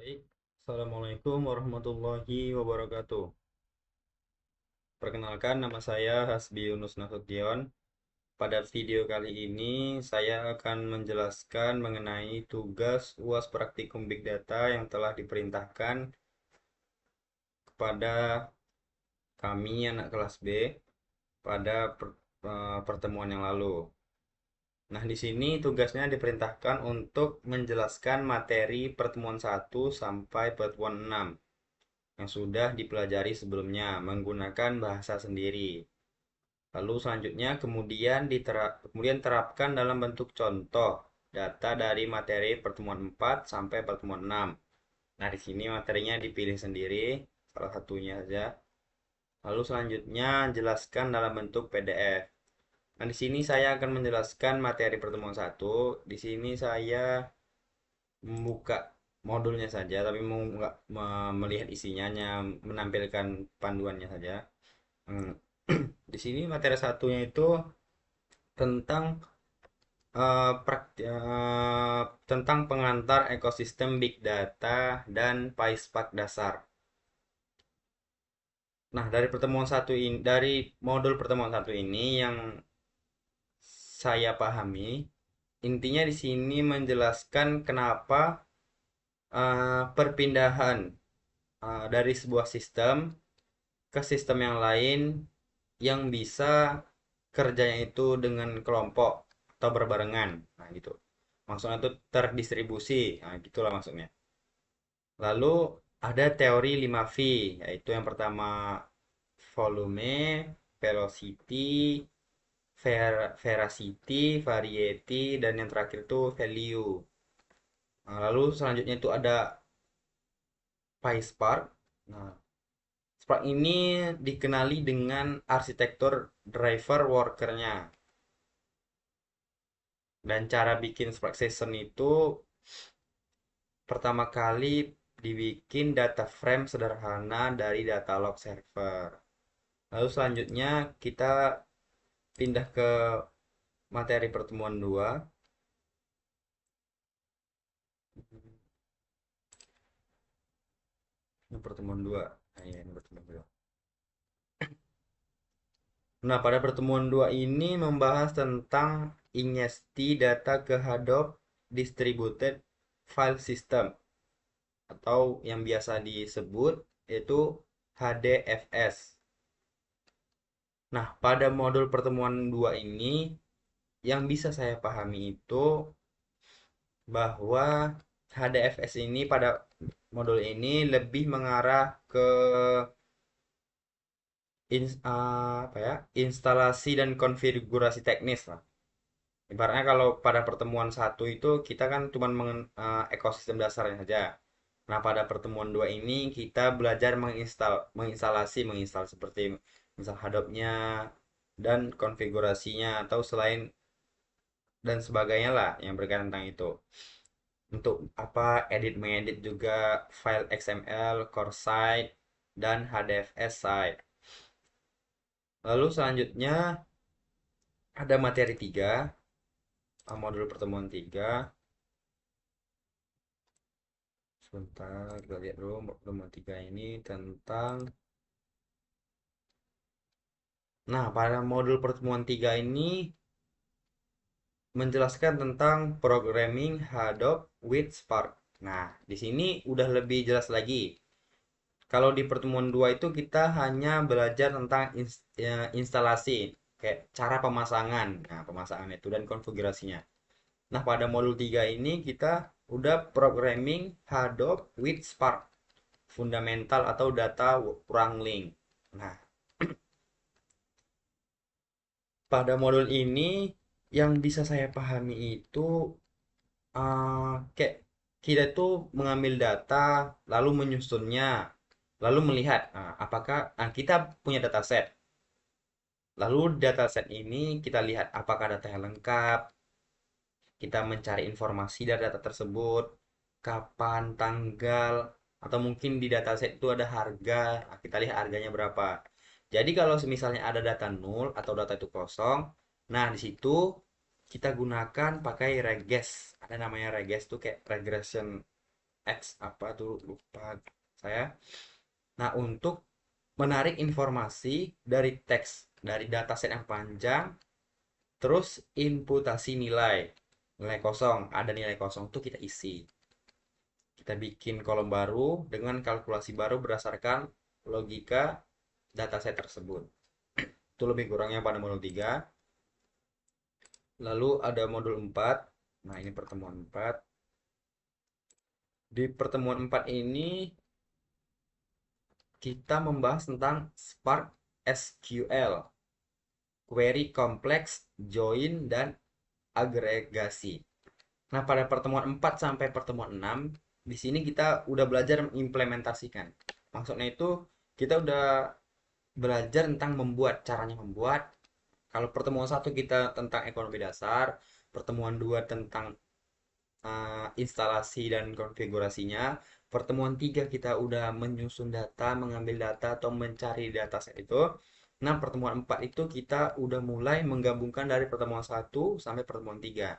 Baik, Assalamualaikum warahmatullahi wabarakatuh. Perkenalkan, nama saya Hasbi Yunus Nasution. Pada video kali ini, saya akan menjelaskan mengenai tugas UAS Praktikum Big Data yang telah diperintahkan kepada kami anak kelas B pada pertemuan yang lalu. Nah, di sini tugasnya diperintahkan untuk menjelaskan materi pertemuan 1 sampai pertemuan 6 yang sudah dipelajari sebelumnya menggunakan bahasa sendiri. Lalu selanjutnya kemudian terapkan dalam bentuk contoh data dari materi pertemuan 4 sampai pertemuan 6. Nah, di sini materinya dipilih sendiri, salah satunya saja. Lalu selanjutnya jelaskan dalam bentuk PDF. Nah, di sini saya akan menjelaskan materi pertemuan 1. Di sini saya membuka modulnya saja, tapi mau nggak melihat isinya, hanya menampilkan panduannya saja. Hmm. Di sini materi satunya itu tentang tentang pengantar ekosistem Big Data dan PySpark dasar. Nah, dari modul pertemuan satu ini yang saya pahami, intinya di sini menjelaskan kenapa perpindahan dari sebuah sistem ke sistem yang lain yang bisa kerjanya itu dengan kelompok atau berbarengan. Nah, gitu. Maksudnya itu terdistribusi. Nah, gitulah maksudnya. Lalu ada teori 5V, yaitu yang pertama volume, velocity, veracity, variety, dan yang terakhir itu value. Nah, lalu selanjutnya itu ada PySpark. Nah, Spark ini dikenali dengan arsitektur driver workernya. Dan cara bikin Spark Session itu pertama kali dibikin data frame sederhana dari data log server. Lalu selanjutnya kita pindah ke materi pertemuan 2. Ini pertemuan 2. Nah, ya, ini pertemuan 2. Nah, pada pertemuan 2 ini membahas tentang ingesti data ke Hadoop Distributed File System atau yang biasa disebut yaitu HDFS. Nah, pada modul pertemuan 2 ini yang bisa saya pahami itu bahwa HDFS ini pada modul ini lebih mengarah ke instalasi dan konfigurasi teknis lah. Ibaratnya kalau pada pertemuan satu itu kita kan cuma ekosistem dasarnya saja. Nah, pada pertemuan 2 ini kita belajar menginstal seperti misal hadapnya dan konfigurasinya atau selain dan sebagainya lah yang berkaitan tentang itu. Untuk apa edit mengedit juga file XML, core site, dan HDFS site. Lalu selanjutnya ada materi 3, modul pertemuan 3. Sebentar, kita lihat dulu pertemuan 3 ini tentang. Nah, pada modul pertemuan 3 ini menjelaskan tentang programming Hadoop with Spark. Nah, di sini udah lebih jelas lagi. Kalau di pertemuan 2 itu kita hanya belajar tentang instalasi, kayak cara pemasangan. Nah, pemasangan itu dan konfigurasinya. Nah, pada modul 3 ini kita udah programming Hadoop with Spark, fundamental atau data wrangling. Nah, pada modul ini yang bisa saya pahami itu kayak kita tuh mengambil data lalu menyusunnya lalu melihat apakah kita punya dataset. Lalu dataset ini kita lihat apakah data yang lengkap, kita mencari informasi dari data tersebut, kapan, tanggal, atau mungkin di dataset itu ada harga, kita lihat harganya berapa. Jadi kalau misalnya ada data nol atau data itu kosong, nah di situ kita gunakan pakai regres. Ada namanya regres tuh kayak regression X apa tuh lupa saya. Nah, untuk menarik informasi dari teks dari dataset yang panjang, terus inputasi nilai. Nilai kosong, ada nilai kosong tuh kita isi. Kita bikin kolom baru dengan kalkulasi baru berdasarkan logika dataset tersebut. Itu lebih kurangnya pada modul 3. Lalu ada modul 4. Nah, ini pertemuan 4. Di pertemuan 4 ini kita membahas tentang Spark SQL, query kompleks, join, dan agregasi. Nah, pada pertemuan 4 sampai pertemuan 6, di sini kita udah belajar mengimplementasikan. Maksudnya itu kita udah belajar tentang membuat, caranya membuat. Kalau pertemuan 1 kita tentang ekonomi dasar, pertemuan 2 tentang instalasi dan konfigurasinya. Pertemuan 3 kita udah menyusun data, mengambil data atau mencari dataset itu. Nah, pertemuan 4 itu kita udah mulai menggabungkan dari pertemuan 1 sampai pertemuan 3.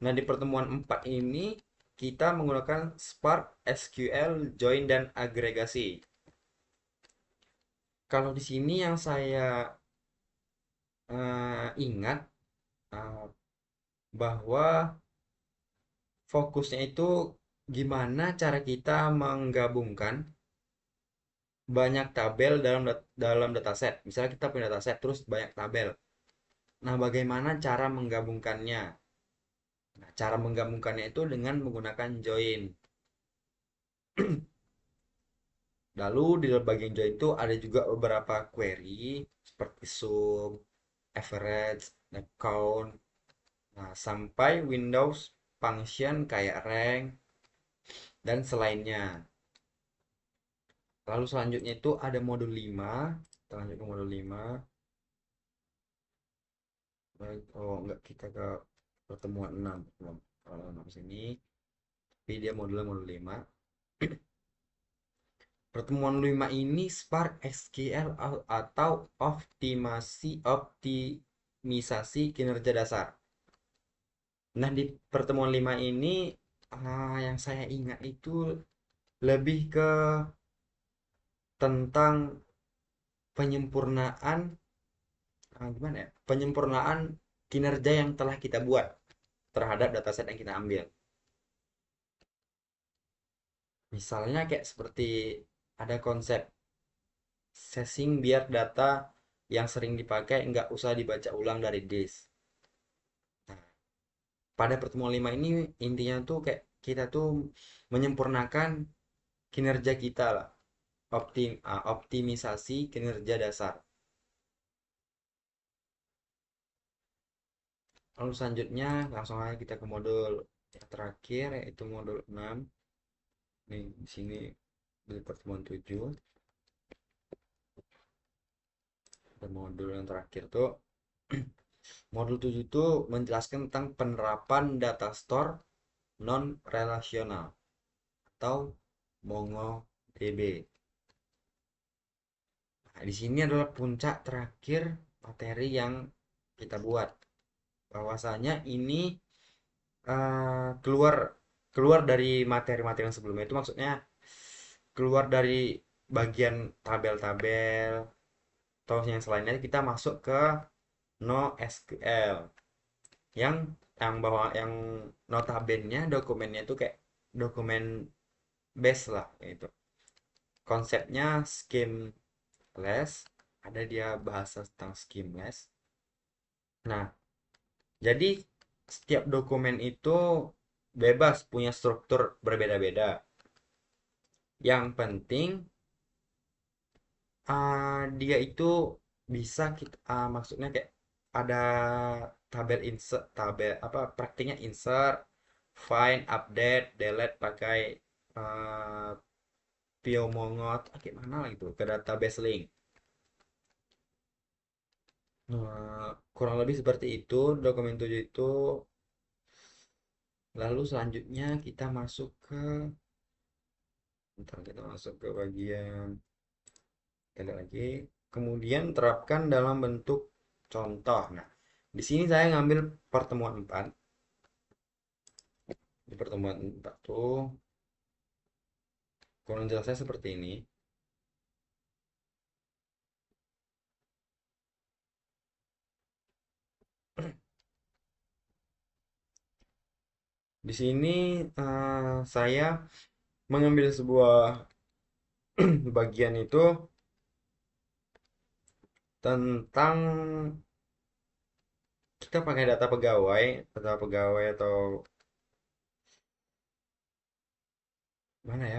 Nah, di pertemuan 4 ini kita menggunakan Spark, SQL, join, dan agregasi. Kalau di sini yang saya ingat eh, bahwa fokusnya itu gimana cara kita menggabungkan banyak tabel dalam dataset. Misalnya kita punya dataset terus banyak tabel. Nah, bagaimana cara menggabungkannya? Nah, cara menggabungkannya itu dengan menggunakan join. Lalu di dalam bagian join itu ada juga beberapa query seperti sum, average, dan count. Nah, sampai Windows function kayak rank dan selainnya. Lalu selanjutnya itu ada modul 5. Kita lanjut ke modul 5. Baik, oh enggak, kita ke pertemuan 6 belum. Kalau 6 sini, tapi dia modulnya modul 5. Pertemuan 5 ini Spark SQL atau optimisasi kinerja dasar. Nah, di pertemuan 5 ini yang saya ingat itu lebih ke tentang penyempurnaan gimana ya? Penyempurnaan kinerja yang telah kita buat terhadap dataset yang kita ambil. Misalnya kayak seperti ada konsep sesing biar data yang sering dipakai nggak usah dibaca ulang dari disk. Nah, pada pertemuan 5 ini intinya tuh kayak kita tuh menyempurnakan kinerja kita lah. Optimisasi kinerja dasar. Lalu selanjutnya langsung aja kita ke modul yang terakhir yaitu modul 6. Nih, di sini di pertemuan 7 ada modul yang terakhir tuh. Modul 7 itu menjelaskan tentang penerapan data store non relasional atau MongoDB. Nah, di sini adalah puncak terakhir materi yang kita buat. Bahwasanya ini keluar keluar dari materi-materi yang sebelumnya itu maksudnya keluar dari bagian tabel-tabel atau yang selainnya kita masuk ke NoSQL yang yang notabene dokumennya itu kayak dokumen base lah gitu. Konsepnya schemeless, ada dia bahasa tentang schemeless. Nah, jadi setiap dokumen itu bebas punya struktur berbeda-beda. Yang penting dia itu bisa kita maksudnya kayak ada tabel apa praktiknya insert, find, update, delete pakai uh, Piomongot gimana lah gitu ke database link. Kurang lebih seperti itu dokumen 7 itu. Lalu selanjutnya kita masuk ke kita masuk ke bagian kita lihat lagi. Kemudian terapkan dalam bentuk contoh. Nah, di sini saya ngambil pertemuan 4. Di pertemuan 4 tuh Kurang jelasnya seperti ini. Di sini saya mengambil sebuah bagian itu tentang kita pakai data pegawai atau mana ya,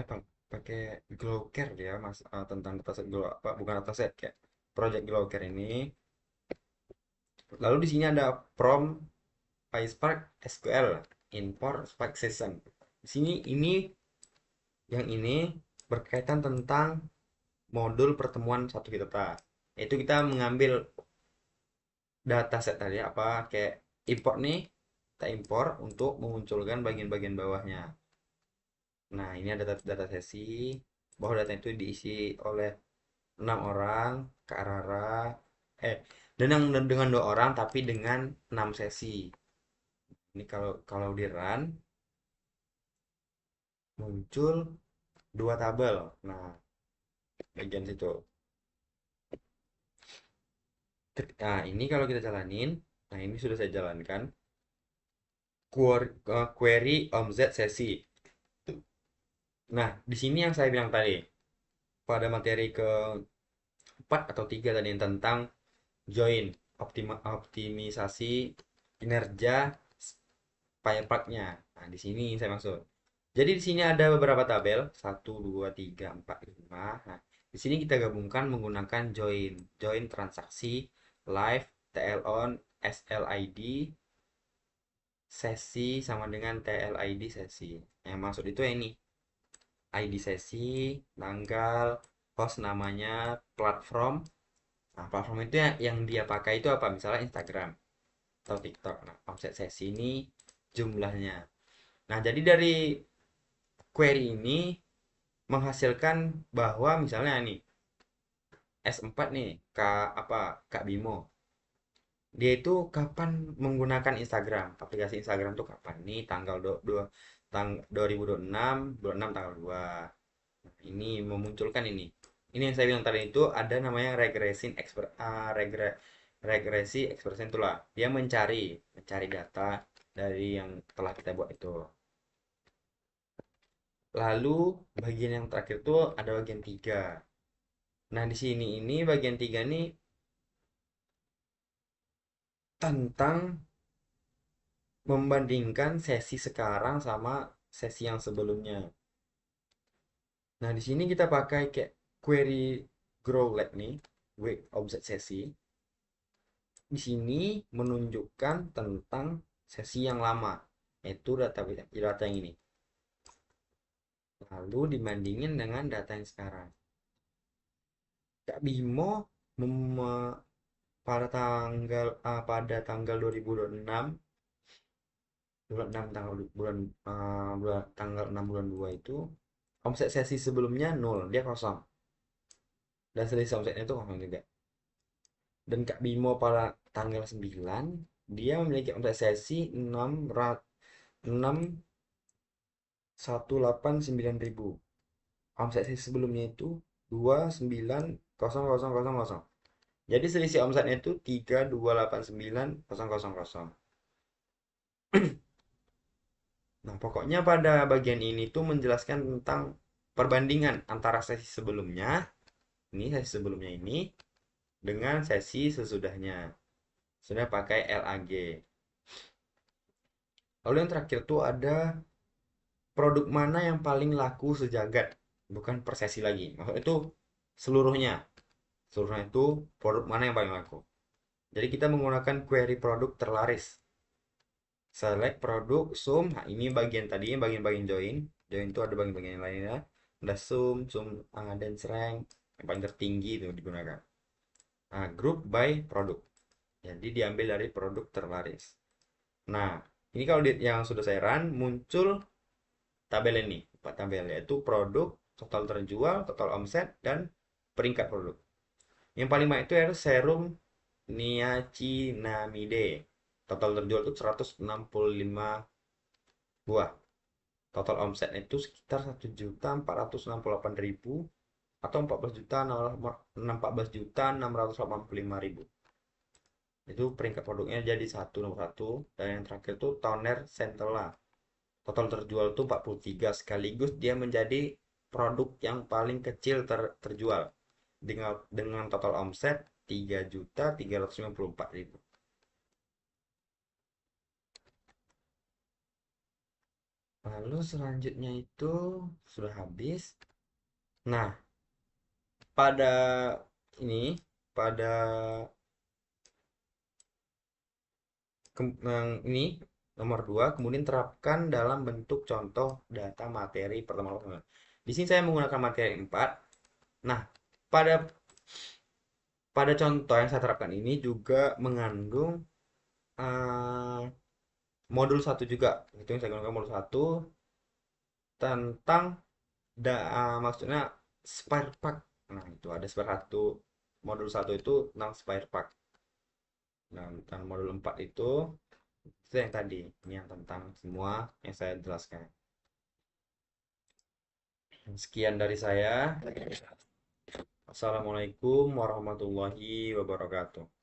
pakai Glowcare dia mas, tentang dataset Glow apa bukan dataset, kayak project Glowcare ini. Lalu di sini ada prompt PySpark SQL import Spark session. Di sini yang ini berkaitan tentang modul pertemuan satu kita, yaitu kita mengambil dataset tadi apa kayak import nih, kita import untuk memunculkan bagian-bagian bawahnya. Nah, ini ada data sesi, bahwa data itu diisi oleh 6 orang, Kak Rara, eh, dengan 2 orang tapi dengan 6 sesi. Ini kalau kalau di run muncul 2 tabel. Nah, bagian situ. Nah, ini kalau kita jalanin, nah ini sudah saya jalankan. Query omz sesi. Nah, di sini yang saya bilang tadi, pada materi ke-4 atau 3 tadi yang tentang join, optimisasi kinerja Firepark-nya. Nah, di sini saya maksud. Jadi di sini ada beberapa tabel, 1, 2, 3, 4, 5. Nah, di sini kita gabungkan menggunakan join. Join transaksi, live, TL on, SLID, sesi sama dengan TLID sesi. Yang maksud itu ini, ID sesi, tanggal, host namanya, platform. Nah, platform itu yang dia pakai itu apa? Misalnya Instagram atau TikTok. Nah, omset sesi ini jumlahnya. Nah, jadi dari query ini menghasilkan bahwa misalnya nih S4 nih, Kak Bimo. Dia itu kapan menggunakan Instagram? Aplikasi Instagram tuh kapan? Nih tanggal 2026, bulan 6 tanggal 2. Nah, ini memunculkan ini. Ini yang saya bilang tadi itu ada namanya regresi expression itulah. Dia mencari data dari yang telah kita buat itu. Lalu bagian yang terakhir tuh ada bagian 3. Nah, di sini ini bagian 3 ini tentang membandingkan sesi sekarang sama sesi yang sebelumnya. Nah, di sini kita pakai kayak query growlet nih, wake object sesi. Di sini menunjukkan tentang sesi yang lama, yaitu data yang ini. Lalu dibandingin dengan data yang sekarang. Kak Bimo pada tanggal 2026 bulan 6 tanggal 6 bulan 2 itu omset sesi sebelumnya nol, dia kosong, dan selisih omsetnya itu kosong juga. Dan Kak Bimo pada tanggal 9 dia memiliki omset sesi 6.189.000. Omset sesi sebelumnya itu 29.00.00. Jadi selisih omsetnya itu 3289.000. Nah, pokoknya pada bagian ini tuh menjelaskan tentang perbandingan antara sesi sebelumnya, sesi sebelumnya ini dengan sesi sesudahnya. Sudah pakai LAG. Lalu yang terakhir tuh ada produk mana yang paling laku sejagat. Bukan per sesi lagi. Maksudnya itu seluruhnya. Seluruhnya itu produk mana yang paling laku. Jadi kita menggunakan query produk terlaris. Select produk, zoom. Nah, ini bagian tadi, bagian-bagian join. Join itu ada bagian-bagian yang lainnya. Ada zoom, dan rank. Yang paling tertinggi itu digunakan. Nah, group by produk. Jadi diambil dari produk terlaris. Nah, ini kalau yang sudah saya run, muncul tabel ini. 4 tabel, yaitu produk, total terjual, total omset, dan peringkat produk. Yang paling banyak itu adalah serum niacinamide. Total terjual itu 165 buah. Total omset itu sekitar 1.468.000 atau 14.685.000. Itu peringkat produknya jadi nomor satu, dan yang terakhir itu toner Centella. Total terjual itu 43, sekaligus dia menjadi produk yang paling kecil terjual dengan total omset 3.354.000. Lalu selanjutnya itu sudah habis. Nah, pada ini pada yang ini nomor 2 kemudian terapkan dalam bentuk contoh data materi pertemuan. Di sini saya menggunakan materi 4. Nah, pada pada contoh yang saya terapkan ini juga mengandung eh, modul satu juga. Itu yang saya gunakan modul satu tentang maksudnya spare part. Nah, itu ada spare satu. Modul satu itu tentang spare part. Nah, dan modul 4 itu yang tadi, ini yang tentang semua yang saya jelaskan. Sekian dari saya. Assalamualaikum warahmatullahi wabarakatuh.